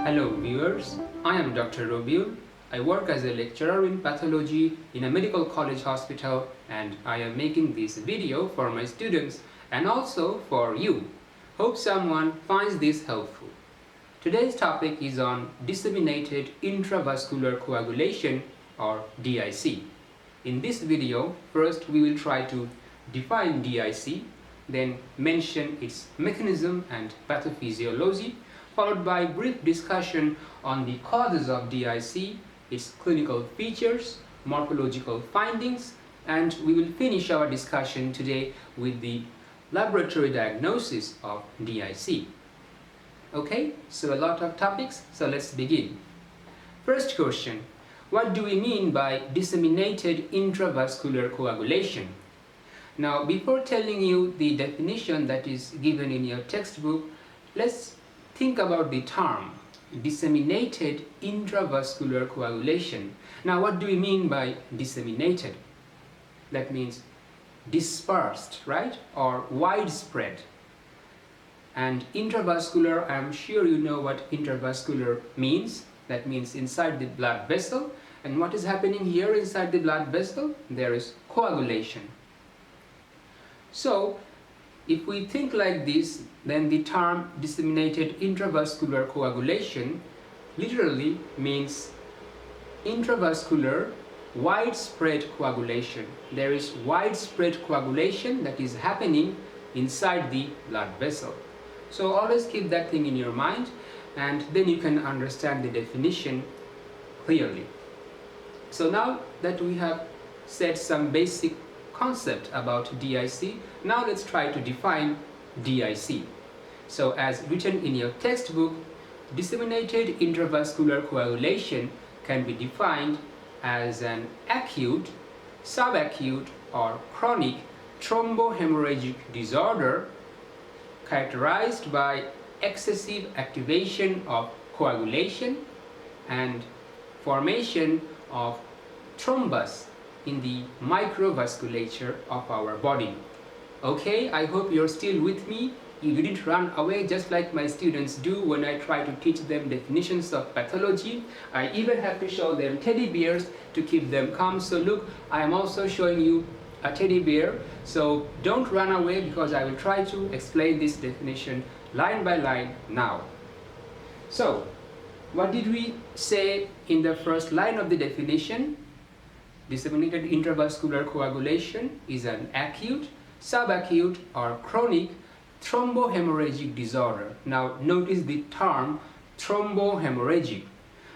Hello viewers, I am Dr. Robiul. I work as a lecturer in pathology in a medical college hospital, and I am making this video for my students and also for you. Hope someone finds this helpful. Today's topic is on disseminated intravascular coagulation or DIC. In this video, first we will try to define DIC, then mention its mechanism and pathophysiology, followed by brief discussion on the causes of DIC, its clinical features, morphological findings, and we will finish our discussion today with the laboratory diagnosis of DIC. Okay, so a lot of topics, so let's begin. First question, what do we mean by disseminated intravascular coagulation? Now, before telling you the definition that is given in your textbook, let's think about the term disseminated intravascular coagulation. Now, what do we mean by disseminated? That means dispersed, right? Or widespread. And intravascular, I'm sure you know what intravascular means. That means inside the blood vessel. And what is happening here inside the blood vessel? There is coagulation. So, if we think like this, then the term disseminated intravascular coagulation literally means intravascular widespread coagulation. There is widespread coagulation that is happening inside the blood vessel. So always keep that thing in your mind, and then you can understand the definition clearly. So now that we have said some basic concept about DIC, now let's try to define DIC. So as written in your textbook, disseminated intravascular coagulation can be defined as an acute, subacute or chronic thrombohemorrhagic disorder characterized by excessive activation of coagulation and formation of thrombus in the microvasculature of our body. Okay, I hope you're still with me. You didn't run away just like my students do when I try to teach them definitions of pathology. I even have to show them teddy bears to keep them calm. So look, I am also showing you a teddy bear. So don't run away, because I will try to explain this definition line by line now. So, what did we say in the first line of the definition? Disseminated intravascular coagulation is an acute, subacute or chronic thrombohemorrhagic disorder. Now notice the term thrombohemorrhagic.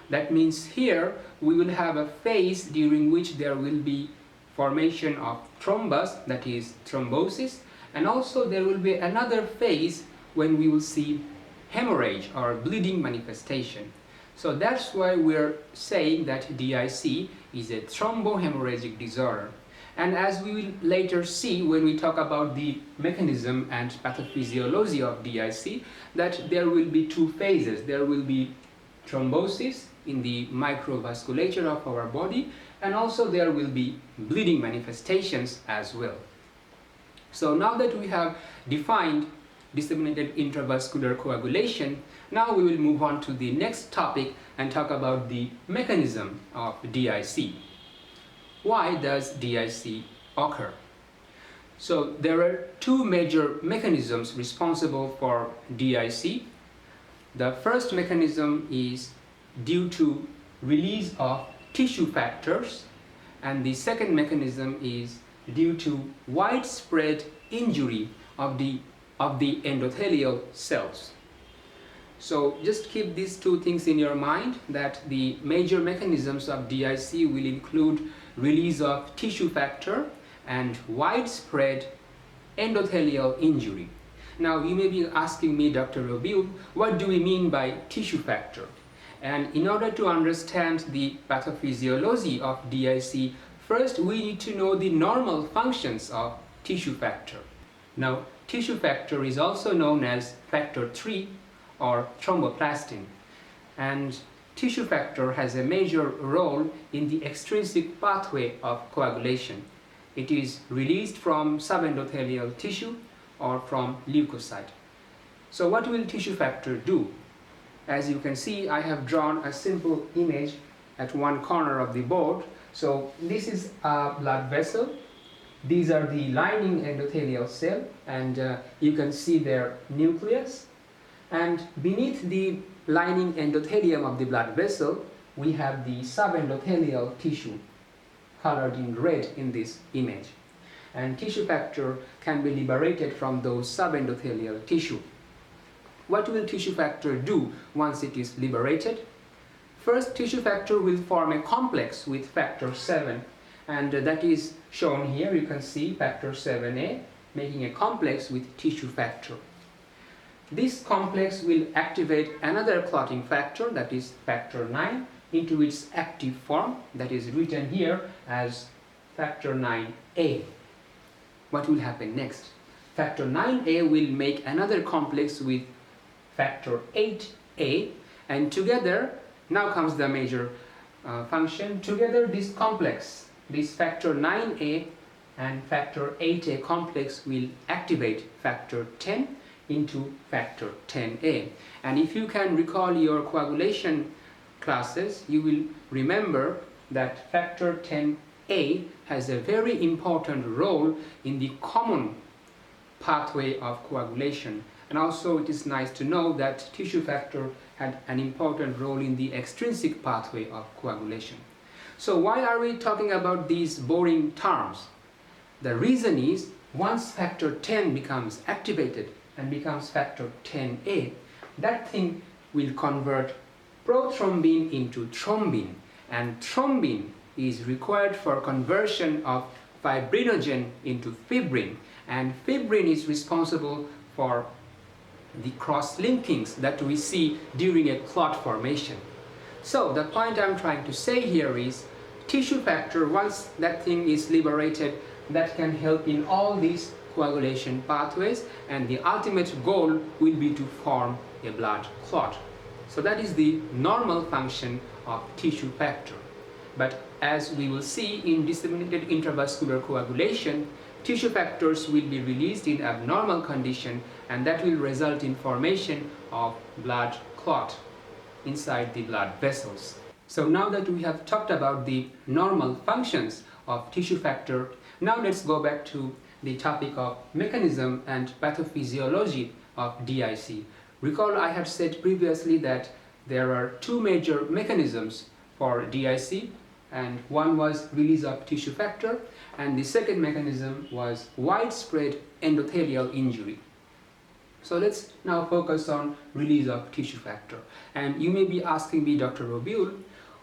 That means here we will have a phase during which there will be formation of thrombus, that is thrombosis, and also there will be another phase when we will see hemorrhage or bleeding manifestation. So that's why we're saying that DIC is a thrombohemorrhagic disorder. And as we will later see when we talk about the mechanism and pathophysiology of DIC, that there will be two phases. There will be thrombosis in the microvasculature of our body, and also there will be bleeding manifestations as well. So now that we have defined disseminated intravascular coagulation, now we will move on to the next topic and talk about the mechanism of DIC. Why does DIC occur? So there are two major mechanisms responsible for DIC. The first mechanism is due to release of tissue factors, and the second mechanism is due to widespread injury of the endothelial cells. So just keep these two things in your mind, that the major mechanisms of DIC will include release of tissue factor and widespread endothelial injury. Now you may be asking me, Dr. Robiul, what do we mean by tissue factor? And in order to understand the pathophysiology of DIC, first we need to know the normal functions of tissue factor. Now, tissue factor is also known as factor 3 or thromboplastin, and tissue factor has a major role in the extrinsic pathway of coagulation. It is released from subendothelial tissue or from leukocyte. So what will tissue factor do? as you can see, I have drawn a simple image at one corner of the board. So this is a blood vessel. These are the lining endothelial cell, and you can see their nucleus. And beneath the lining endothelium of the blood vessel, we have the subendothelial tissue, colored in red in this image. And tissue factor can be liberated from those subendothelial tissue. What will tissue factor do once it is liberated? First, tissue factor will form a complex with factor 7, and that is shown here. You can see factor 7a making a complex with tissue factor. This complex will activate another clotting factor, that is factor 9, into its active form, that is written here as factor 9a. What will happen next? Factor 9a will make another complex with factor 8a, and together, now comes the major function, together this complex, this factor 9a and factor 8a complex will activate factor 10 into factor 10a. And if you can recall your coagulation classes, you will remember that factor 10a has a very important role in the common pathway of coagulation. And also it is nice to know that tissue factor had an important role in the extrinsic pathway of coagulation. So why are we talking about these boring terms? The reason is, once factor 10 becomes activated and becomes factor 10a, that thing will convert prothrombin into thrombin, and thrombin is required for conversion of fibrinogen into fibrin, and fibrin is responsible for the cross-linkings that we see during a clot formation. So the point I'm trying to say here is, tissue factor, once that thing is liberated, that can help in all these coagulation pathways, and the ultimate goal will be to form a blood clot. So that is the normal function of tissue factor. But as we will see in disseminated intravascular coagulation, tissue factors will be released in abnormal condition, and that will result in formation of blood clot inside the blood vessels. So now that we have talked about the normal functions of tissue factor, now let's go back to the topic of mechanism and pathophysiology of DIC. Recall I had said previously that there are two major mechanisms for DIC, and one was release of tissue factor, and the second mechanism was widespread endothelial injury. So let's now focus on release of tissue factor. And you may be asking me, Dr. Robiul,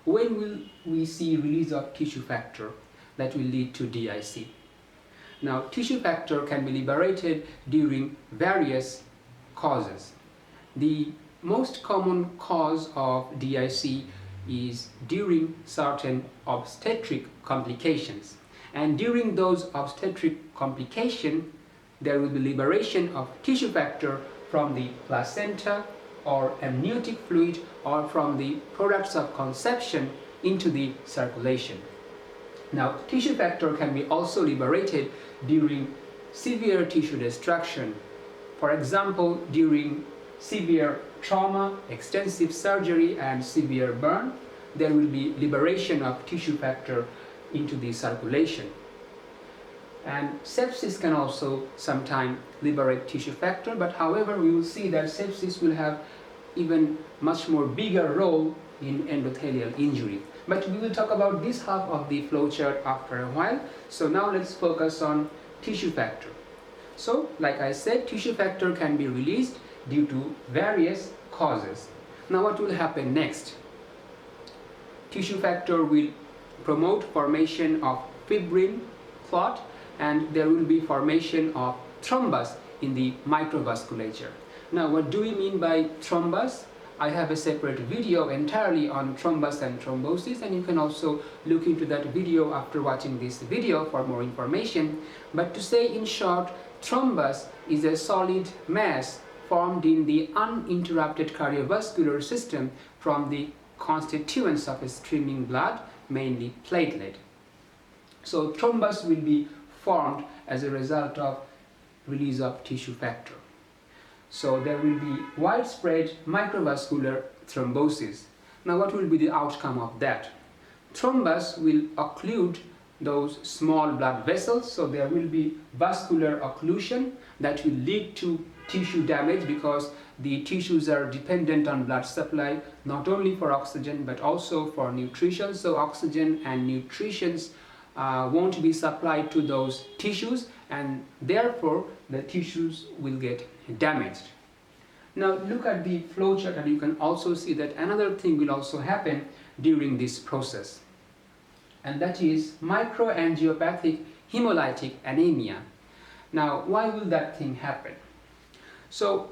when will we see release of tissue factor that will lead to DIC? Now, tissue factor can be liberated during various causes. The most common cause of DIC is during certain obstetric complications. And during those obstetric complications, there will be liberation of tissue factor from the placenta or amniotic fluid or from the products of conception into the circulation. Now, tissue factor can be also liberated during severe tissue destruction. For example, during severe trauma, extensive surgery, and severe burn, there will be liberation of tissue factor into the circulation. And sepsis can also sometimes liberate tissue factor, but however, we will see that sepsis will have even much more bigger role in endothelial injury. But we will talk about this half of the flowchart after a while. So now let's focus on tissue factor. So, like I said, tissue factor can be released due to various causes. Now what will happen next? Tissue factor will promote formation of fibrin clot, and there will be formation of thrombus in the microvasculature. Now, what do we mean by thrombus? I have a separate video entirely on thrombus and thrombosis, and you can also look into that video after watching this video for more information. But to say in short, thrombus is a solid mass formed in the uninterrupted cardiovascular system from the constituents of a streaming blood, mainly platelet. So thrombus will be formed as a result of release of tissue factor. So there will be widespread microvascular thrombosis. Now what will be the outcome of that? Thrombus will occlude those small blood vessels, so there will be vascular occlusion that will lead to tissue damage, because the tissues are dependent on blood supply not only for oxygen but also for nutrition. So oxygen and nutrition won't be supplied to those tissues, and therefore the tissues will get damaged. Now look at the flowchart, and you can also see that another thing will also happen during this process, and that is microangiopathic hemolytic anemia. Now why will that thing happen? So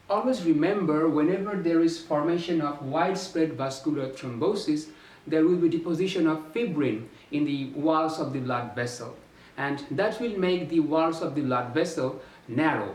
always remember, whenever there is formation of widespread vascular thrombosis, there will be deposition of fibrin in the walls of the blood vessel, and that will make the walls of the blood vessel narrow.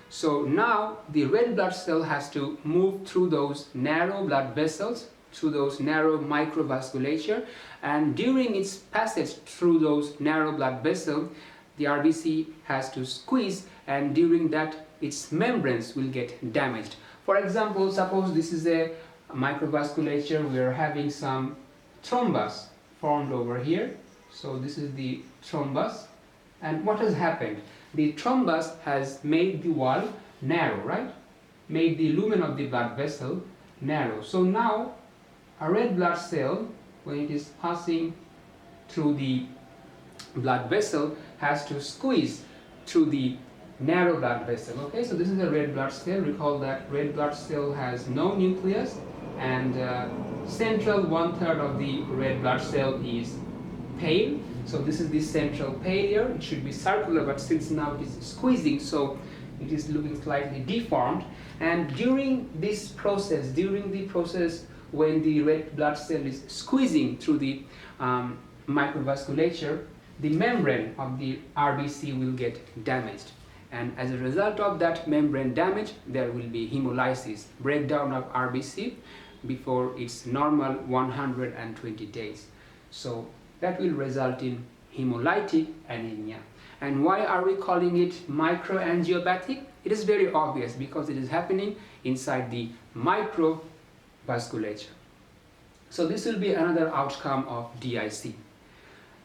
So now the red blood cell has to move through those narrow blood vessels, through those narrow microvasculature, and during its passage through those narrow blood vessels, the RBC has to squeeze, and during that its membranes will get damaged. For example, suppose this is a microvasculature, we are having some thrombus formed over here. So this is the thrombus, and what has happened? The thrombus has made the wall narrow, right? Made the lumen of the blood vessel narrow. So now a red blood cell, when it is passing through the blood vessel, has to squeeze through the narrow blood vessel. Okay, so this is a red blood cell. Recall that red blood cell has no nucleus, and central 1/3 of the red blood cell is pale. So this is the central pale here. It should be circular, but since now it is squeezing, so it is looking slightly deformed. And during this process, when the red blood cell is squeezing through the microvasculature, the membrane of the RBC will get damaged. And as a result of that membrane damage, there will be hemolysis, breakdown of RBC before its normal 120 days. So that will result in hemolytic anemia. And why are we calling it microangiopathic? It is very obvious, because it is happening inside the microvasculature. So this will be another outcome of DIC.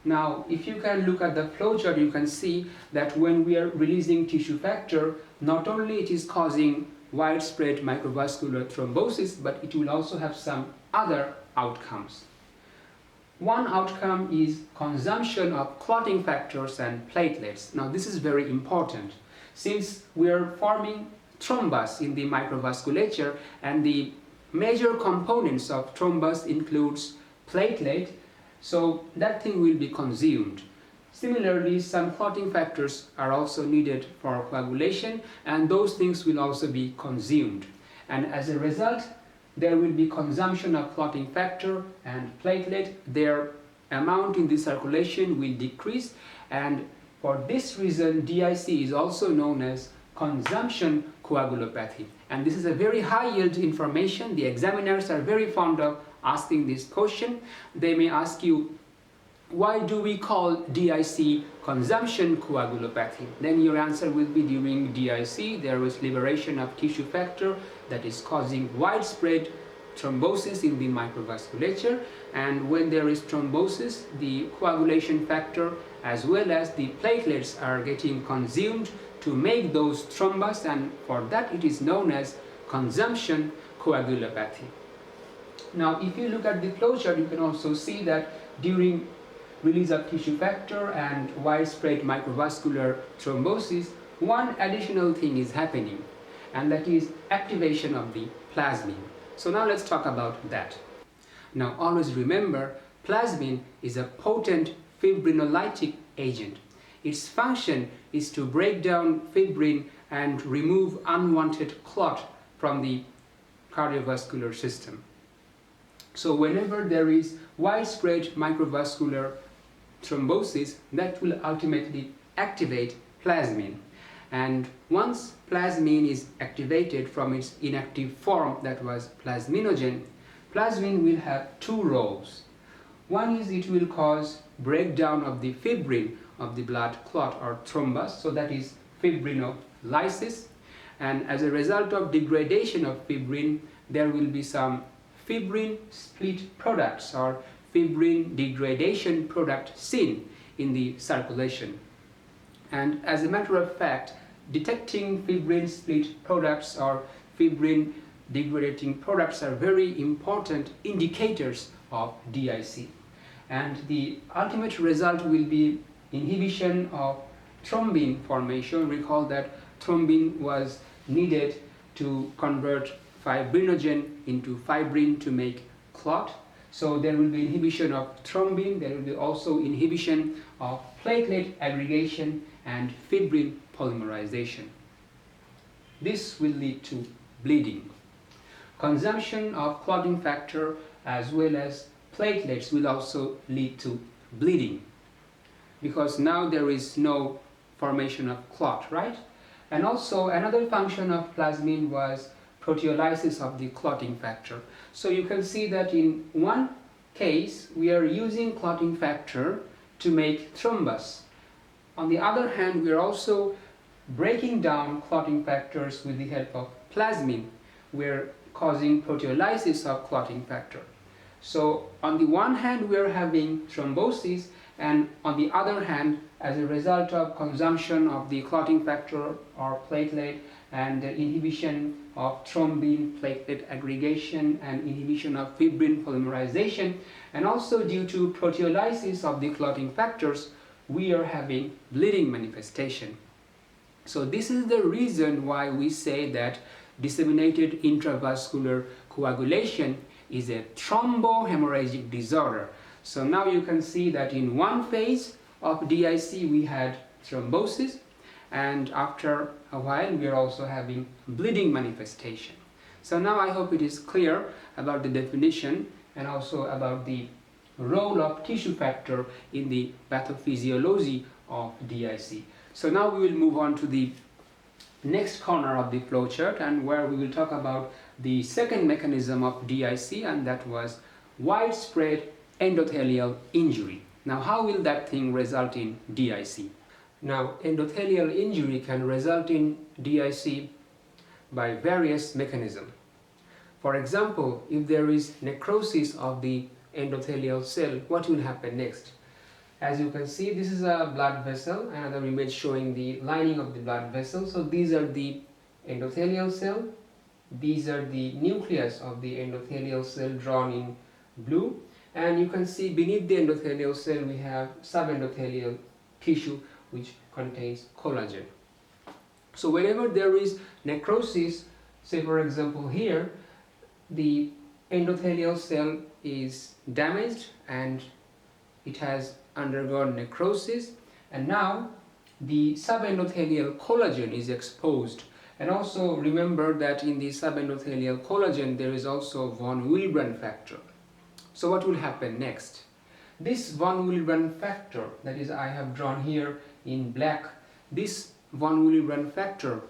Now, if you can look at the flowchart, you can see that when we are releasing tissue factor, not only it is causing widespread microvascular thrombosis, but it will also have some other outcomes. One outcome is consumption of clotting factors and platelets. Now, this is very important, since we are forming thrombus in the microvasculature, and the major components of thrombus includes platelet. So that thing will be consumed. Similarly, some clotting factors are also needed for coagulation, and those things will also be consumed. And as a result, there will be consumption of clotting factor and platelet. Their amount in the circulation will decrease, and for this reason, DIC is also known as consumption coagulopathy. And this is a very high yield information. The examiners are very fond of asking this question. They may ask you, why do we call DIC consumption coagulopathy? Then your answer will be, during DIC there is liberation of tissue factor that is causing widespread thrombosis in the microvasculature, and when there is thrombosis, the coagulation factor as well as the platelets are getting consumed to make those thrombus, and for that it is known as consumption coagulopathy. Now, if you look at the flowchart, you can also see that during release of tissue factor and widespread microvascular thrombosis, one additional thing is happening, and that is activation of the plasmin. So now let's talk about that. Now, always remember, plasmin is a potent fibrinolytic agent. Its function is to break down fibrin and remove unwanted clot from the cardiovascular system. So whenever there is widespread microvascular thrombosis, that will ultimately activate plasmin. And once plasmin is activated from its inactive form, that was plasminogen, plasmin will have two roles. One is it will cause breakdown of the fibrin of the blood clot or thrombus, so that is fibrinolysis. and as a result of degradation of fibrin, there will be some fibrin split products or fibrin degradation product seen in the circulation. And as a matter of fact, detecting fibrin split products or fibrin degrading products are very important indicators of DIC. And the ultimate result will be inhibition of thrombin formation. Recall that thrombin was needed to convert fibrinogen into fibrin to make clot. So there will be inhibition of thrombin, there will be also inhibition of platelet aggregation and fibrin polymerization. This will lead to bleeding. Consumption of clotting factor as well as platelets will also lead to bleeding, because now there is no formation of clot, right? And also another function of plasmin was proteolysis of the clotting factor. So you can see that in one case we are using clotting factor to make thrombus. On the other hand, we are also breaking down clotting factors with the help of plasmin. We are causing proteolysis of clotting factor. So on the one hand we are having thrombosis, and on the other hand, as a result of consumption of the clotting factor or platelet and the inhibition of thrombin, platelet aggregation and inhibition of fibrin polymerization, and also due to proteolysis of the clotting factors, we are having bleeding manifestation. So this is the reason why we say that disseminated intravascular coagulation is a thrombohemorrhagic disorder. So now you can see that in one phase of DIC we had thrombosis, and after a while we are also having bleeding manifestation. So now I hope it is clear about the definition and also about the role of tissue factor in the pathophysiology of DIC. So now we will move on to the next corner of the flowchart, and where we will talk about the second mechanism of DIC, and that was widespread endothelial injury. Now how will that thing result in DIC? Now endothelial injury can result in DIC by various mechanisms. For example, if there is necrosis of the endothelial cell, what will happen next? As you can see, this is a blood vessel, another image showing the lining of the blood vessel. So these are the endothelial cell, these are the nucleus of the endothelial cell drawn in blue, and you can see beneath the endothelial cell we have subendothelial tissue which contains collagen. So whenever there is necrosis, say for example here, the endothelial cell is damaged and it has undergone necrosis, and now the subendothelial collagen is exposed. And also remember that in the subendothelial collagen there is also von Willebrand factor. So what will happen next? This von Willebrand factor, that is I have drawn here in black, this von Willebrand factor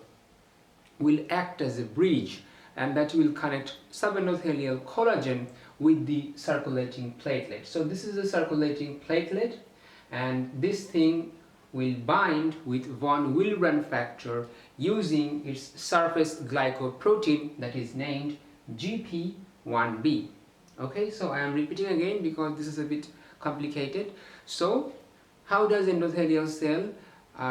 will act as a bridge, and that will connect subendothelial collagen with the circulating platelet. So this is a circulating platelet, and this thing will bind with von Willebrand factor using its surface glycoprotein that is named GP1B. Okay, so I am repeating again because this is a bit complicated. So how does endothelial cell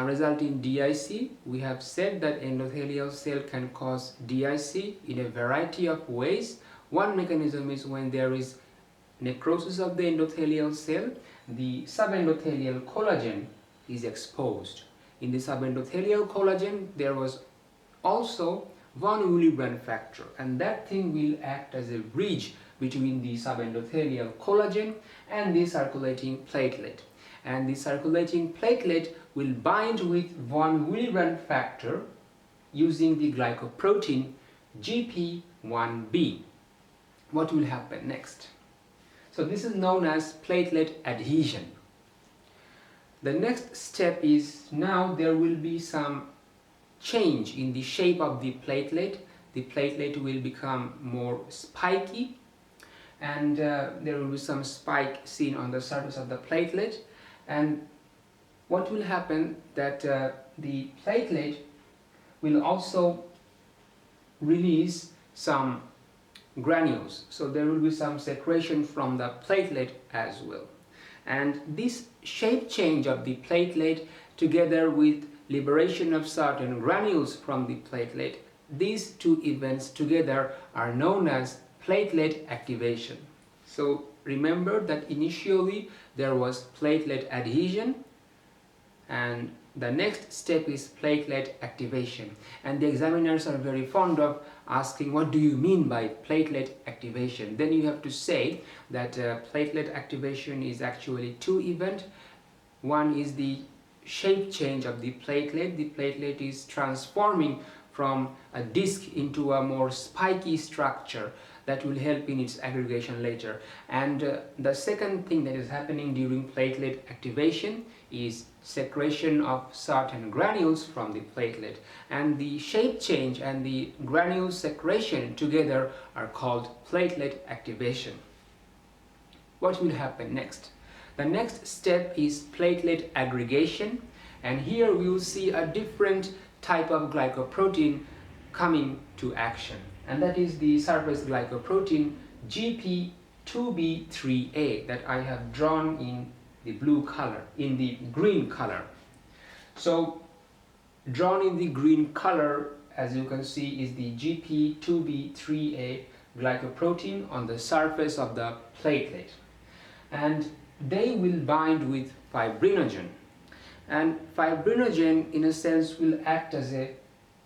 result in DIC? We have said that endothelial cell can cause DIC in a variety of ways. One mechanism is when there is necrosis of the endothelial cell, the subendothelial collagen is exposed. In the subendothelial collagen there was also von Willebrand factor, and that thing will act as a bridge between the subendothelial collagen and the circulating platelet. And the circulating platelet will bind with von Willebrand factor using the glycoprotein GP1B. What will happen next? So this is known as platelet adhesion. The next step is now there will be some change in the shape of the platelet. The platelet will become more spiky, and there will be some spike seen on the surface of the platelet. And what will happen that the platelet will also release some granules, so there will be some secretion from the platelet as well. And this shape change of the platelet together with liberation of certain granules from the platelet, these two events together are known as platelet activation. So remember that initially there was platelet adhesion, and the next step is platelet activation. And the examiners are very fond of asking, what do you mean by platelet activation? Then you have to say that platelet activation is actually two events. One is the shape change of the platelet. The platelet is transforming from a disc into a more spiky structure that will help in its aggregation later. And the second thing that is happening during platelet activation is secretion of certain granules from the platelet. And the shape change and the granule secretion together are called platelet activation. What will happen next? The next step is platelet aggregation, and here we will see a different type of glycoprotein coming to action, and that is the surface glycoprotein GP2B3A that I have drawn in the blue color, in the green color. So drawn in the green color, as you can see, is the GP2B3A glycoprotein on the surface of the platelet, and they will bind with fibrinogen, and fibrinogen in a sense will act as a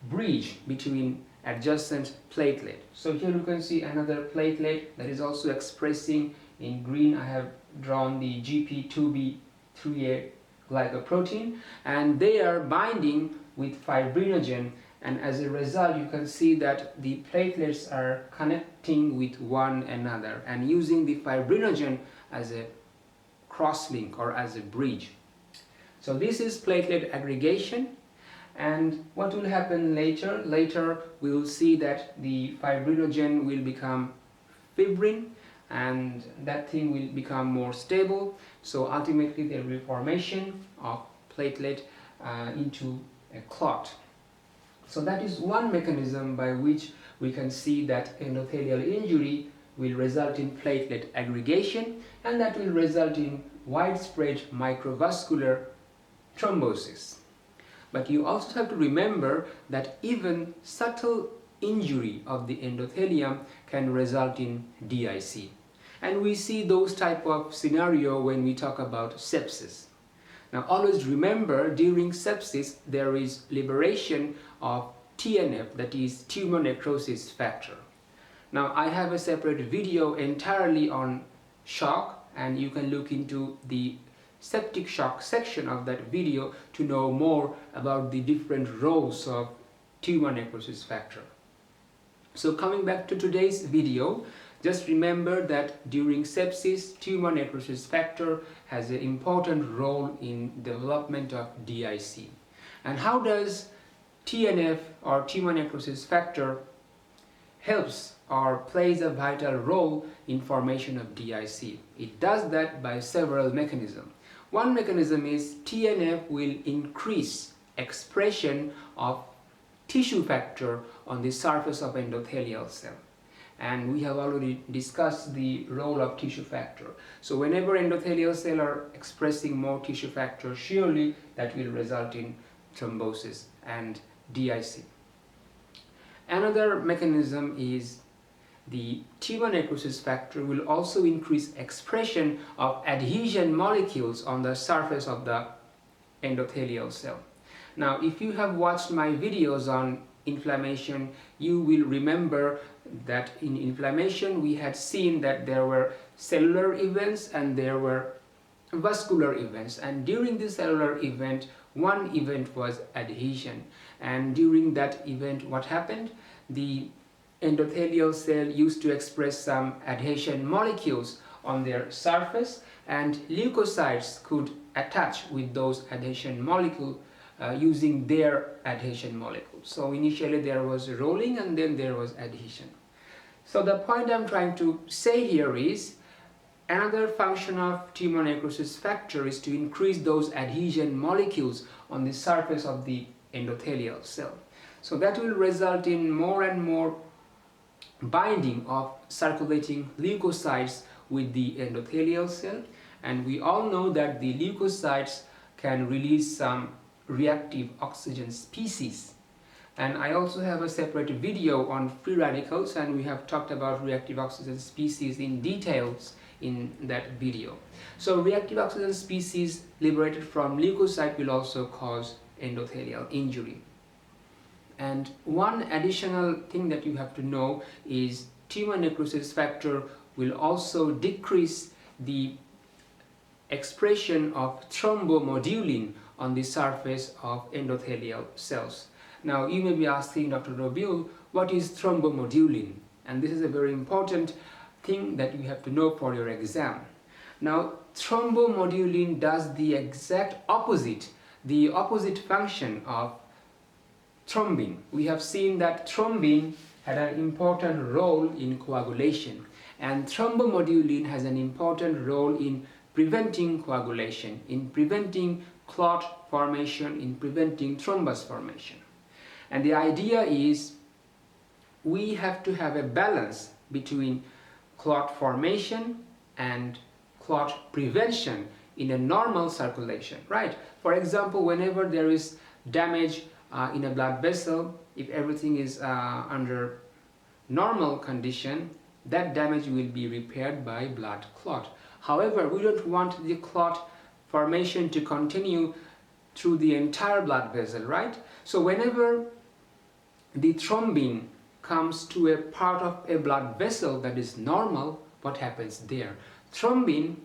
bridge between adjacent platelet. So here you can see another platelet that is also expressing in green. I have drawn the GP2B3A glycoprotein, and they are binding with fibrinogen, and as a result you can see that the platelets are connecting with one another and using the fibrinogen as a crosslink or as a bridge. So this is platelet aggregation. And what will happen later? Later we will see that the fibrinogen will become fibrin, and that thing will become more stable. So ultimately there will be formation of platelet into a clot. So that is one mechanism by which we can see that endothelial injury will result in platelet aggregation, and that will result in widespread microvascular thrombosis. But you also have to remember that even subtle injury of the endothelium can result in DIC. And we see those type of scenario when we talk about sepsis. Now always remember, during sepsis there is liberation of TNF, that is tumor necrosis factor. Now I have a separate video entirely on shock, and you can look into the septic shock section of that video to know more about the different roles of tumor necrosis factor. So coming back to today's video, just remember that during sepsis, tumor necrosis factor has an important role in development of DIC. And how does TNF or tumor necrosis factor helps or plays a vital role in formation of DIC? It does that by several mechanisms. One mechanism is TNF will increase expression of tissue factor on the surface of endothelial cell. And we have already discussed the role of tissue factor. So whenever endothelial cells are expressing more tissue factor, surely that will result in thrombosis and DIC. Another mechanism is the tumor necrosis factor will also increase expression of adhesion molecules on the surface of the endothelial cell. Now, if you have watched my videos on inflammation, you will remember that in inflammation we had seen that there were cellular events and there were vascular events, and during the cellular event, one event was adhesion, and during that event what happened? The endothelial cell used to express some adhesion molecules on their surface, and leukocytes could attach with those adhesion molecules using their adhesion molecules. So initially there was rolling and then there was adhesion. So the point I'm trying to say here is another function of tumor necrosis factor is to increase those adhesion molecules on the surface of the endothelial cell. So that will result in more and more binding of circulating leukocytes with the endothelial cell, and we all know that the leukocytes can release some reactive oxygen species. And I also have a separate video on free radicals, and we have talked about reactive oxygen species in details in that video. So reactive oxygen species liberated from leukocyte will also cause endothelial injury. And one additional thing that you have to know is tumor necrosis factor will also decrease the expression of thrombomodulin on the surface of endothelial cells. Now you may be asking, Dr. Robil, what is thrombomodulin? And this is a very important thing that you have to know for your exam. Now thrombomodulin does the exact opposite, the opposite function of thrombin. We have seen that thrombin had an important role in coagulation, and thrombomodulin has an important role in preventing coagulation, in preventing clot formation, in preventing thrombus formation. And the idea is we have to have a balance between clot formation and clot prevention in a normal circulation, right? For example, whenever there is damage in a blood vessel, if everything is under normal condition, that damage will be repaired by blood clot. However, we don't want the clot formation to continue through the entire blood vessel, right? So whenever the thrombin comes to a part of a blood vessel that is normal, what happens there? Thrombin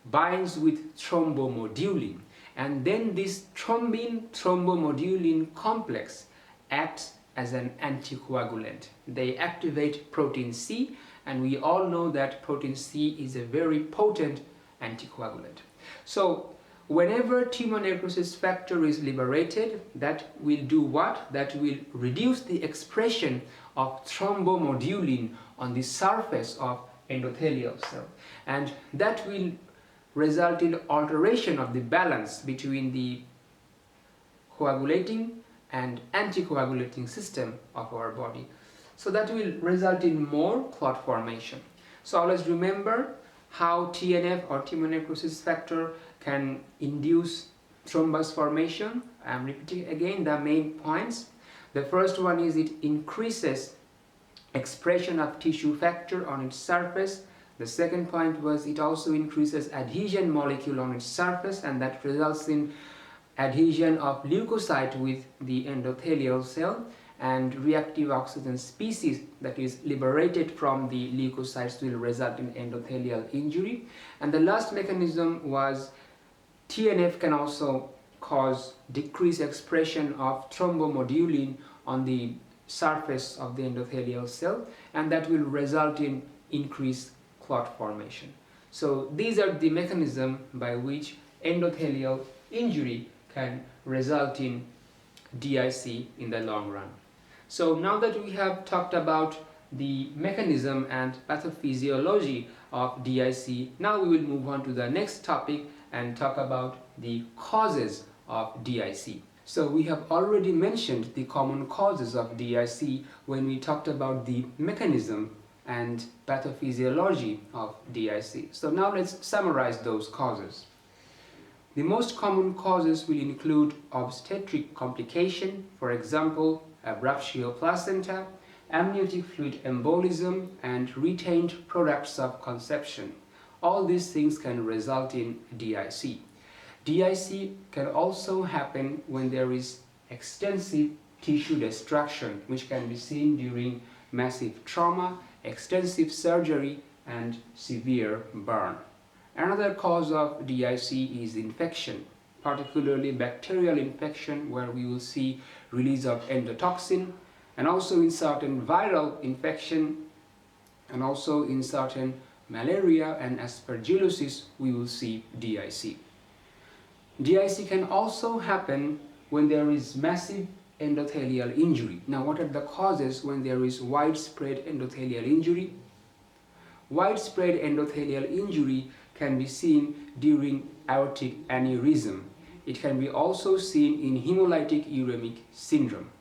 binds with thrombomodulin, and then this thrombomodulin complex acts as an anticoagulant. They activate protein C, and we all know that protein C is a very potent anticoagulant. So whenever tumor necrosis factor is liberated, that will do what? That will reduce the expression of thrombomodulin on the surface of endothelial cell, and that will result in alteration of the balance between the coagulating and anticoagulating system of our body. So that will result in more clot formation. So always remember how TNF or tumor necrosis factor can induce thrombus formation. I am repeating again the main points. The first one is it increases expression of tissue factor on its surface. The second point was it also increases adhesion molecule on its surface, and that results in adhesion of leukocyte with the endothelial cell, and reactive oxygen species that is liberated from the leukocytes will result in endothelial injury. And the last mechanism was TNF can also cause decreased expression of thrombomodulin on the surface of the endothelial cell, and that will result in increased clot formation. So these are the mechanisms by which endothelial injury can result in DIC in the long run. So now that we have talked about the mechanism and pathophysiology of DIC, now we will move on to the next topic and talk about the causes of DIC. So we have already mentioned the common causes of DIC when we talked about the mechanism and pathophysiology of DIC. So now let's summarize those causes. The most common causes will include obstetric complication, for example, abruptio placenta, amniotic fluid embolism, and retained products of conception. All these things can result in DIC. DIC can also happen when there is extensive tissue destruction, which can be seen during massive trauma, extensive surgery, and severe burn. Another cause of DIC is infection, particularly bacterial infection, where we will see release of endotoxin, and also in certain viral infection, and also in certain malaria and aspergillosis we will see DIC. DIC can also happen when there is massive endothelial injury. Now, what are the causes when there is widespread endothelial injury? Widespread endothelial injury can be seen during aortic aneurysm. It can be also seen in hemolytic uremic syndrome.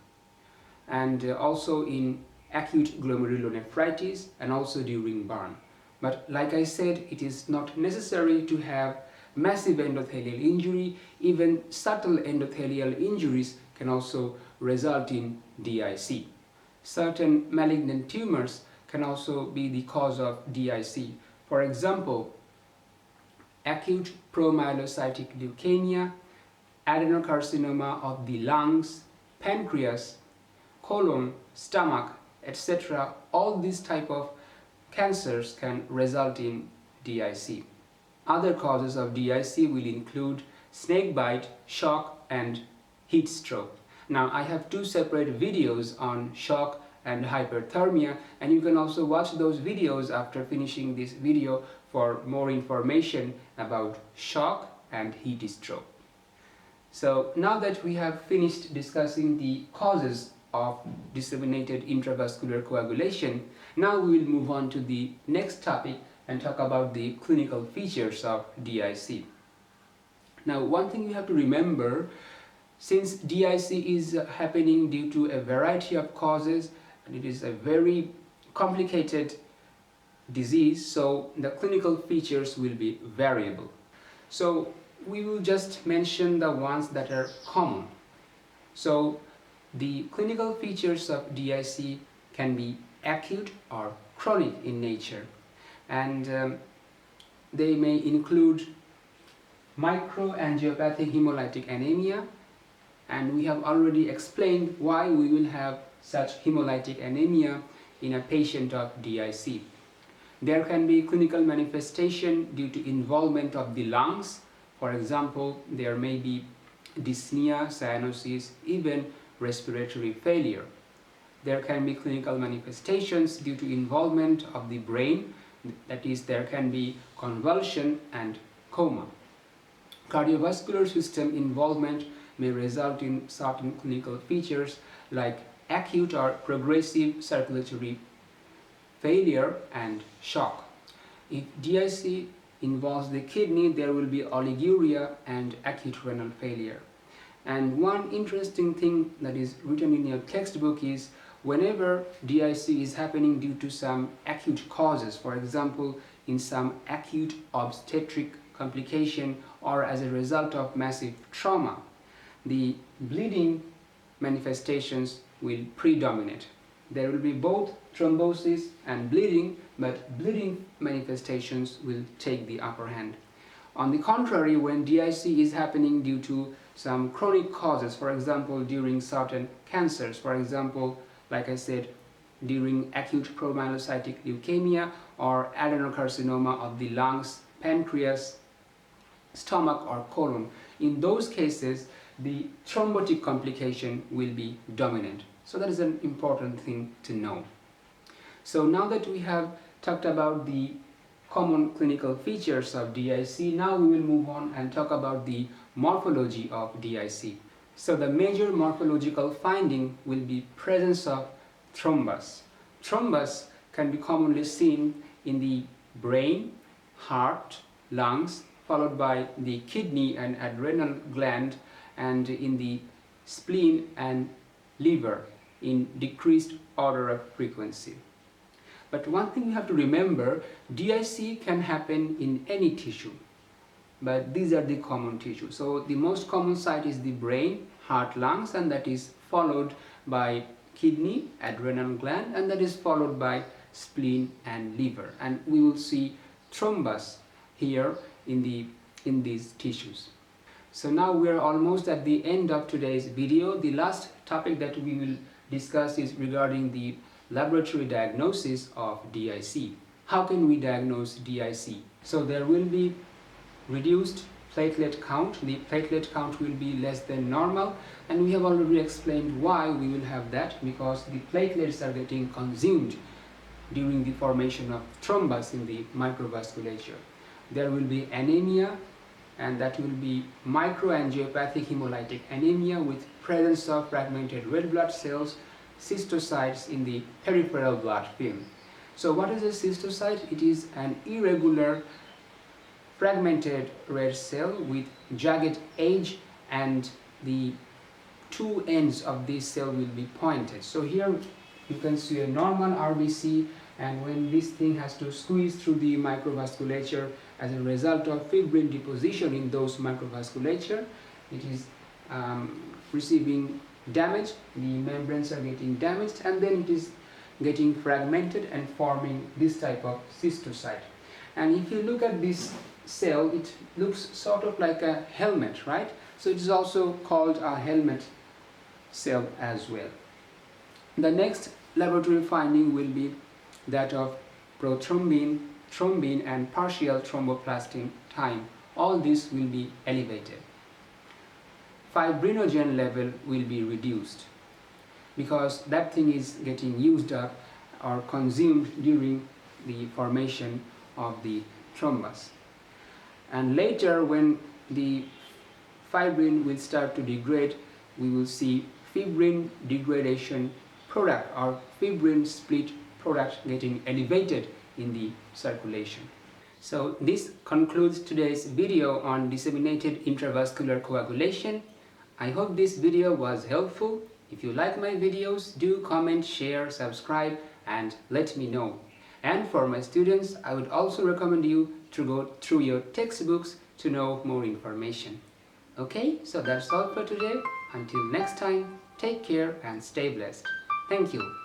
and also in acute glomerulonephritis and also during burn. But like I said, it is not necessary to have massive endothelial injury. Even subtle endothelial injuries can also result in DIC. Certain malignant tumors can also be the cause of DIC. For example, acute promyelocytic leukemia, adenocarcinoma of the lungs, pancreas, colon, stomach, etc. All these type of cancers can result in DIC. Other causes of DIC will include snakebite, shock, and heat stroke. Now, I have two separate videos on shock and hyperthermia, and you can also watch those videos after finishing this video for more information about shock and heat stroke. So now that we have finished discussing the causes of disseminated intravascular coagulation, now we will move on to the next topic and talk about the clinical features of DIC. Now, one thing you have to remember, since DIC is happening due to a variety of causes and it is a very complicated disease, so the clinical features will be variable. So we will just mention the ones that are common. So the clinical features of DIC can be acute or chronic in nature, and they may include microangiopathic hemolytic anemia, and we have already explained why we will have such hemolytic anemia in a patient of DIC. There can be clinical manifestation due to involvement of the lungs. For example, there may be dyspnea, cyanosis, even respiratory failure. There can be clinical manifestations due to involvement of the brain, that is, there can be convulsion and coma. Cardiovascular system involvement may result in certain clinical features like acute or progressive circulatory failure and shock. If DIC involves the kidney, there will be oliguria and acute renal failure. And one interesting thing that is written in your textbook is whenever DIC is happening due to some acute causes, for example, in some acute obstetric complication or as a result of massive trauma, the bleeding manifestations will predominate. There will be both thrombosis and bleeding, but bleeding manifestations will take the upper hand. On the contrary, when DIC is happening due to some chronic causes, for example, during certain cancers, for example, like I said, during acute promyelocytic leukemia or adenocarcinoma of the lungs, pancreas, stomach or colon, in those cases, the thrombotic complication will be dominant. So that is an important thing to know. So now that we have talked about the common clinical features of DIC, now we will move on and talk about the morphology of DIC. So the major morphological finding will be presence of thrombus. Thrombus can be commonly seen in the brain, heart, lungs, followed by the kidney and adrenal gland, and in the spleen and liver in decreased order of frequency. But one thing you have to remember, DIC can happen in any tissue, but these are the common tissues. So the most common site is the brain, heart, lungs, and that is followed by kidney, adrenal gland, and that is followed by spleen and liver. And we will see thrombus here in these tissues. So now we are almost at the end of today's video. The last topic that we will discuss is regarding the laboratory diagnosis of DIC. How can we diagnose DIC? So there will be reduced platelet count. The platelet count will be less than normal, and we have already explained why we will have that, because the platelets are getting consumed during the formation of thrombus in the microvasculature. There will be anemia, and that will be microangiopathic hemolytic anemia with presence of fragmented red blood cells, cystocytes in the peripheral blood film. So what is a cystocyte? It is an irregular fragmented red cell with jagged edge, and the two ends of this cell will be pointed. So here you can see a normal RBC, and when this thing has to squeeze through the microvasculature as a result of fibrin deposition in those microvasculature, it is receiving damage, the membranes are getting damaged, and then it is getting fragmented and forming this type of cystocyte. And if you look at this cell, it looks sort of like a helmet, right? So it is also called a helmet cell as well. The next laboratory finding will be that of prothrombin, thrombin and partial thromboplastin time. All this will be elevated. Fibrinogen level will be reduced because that thing is getting used up or consumed during the formation of the thrombus. And later, when the fibrin will start to degrade, we will see fibrin degradation product or fibrin split product getting elevated in the circulation. So this concludes today's video on disseminated intravascular coagulation. I hope this video was helpful. If you like my videos, do comment, share, subscribe and let me know. And for my students, I would also recommend you to go through your textbooks to know more information. Okay, so that's all for today. Until next time, take care and stay blessed. Thank you.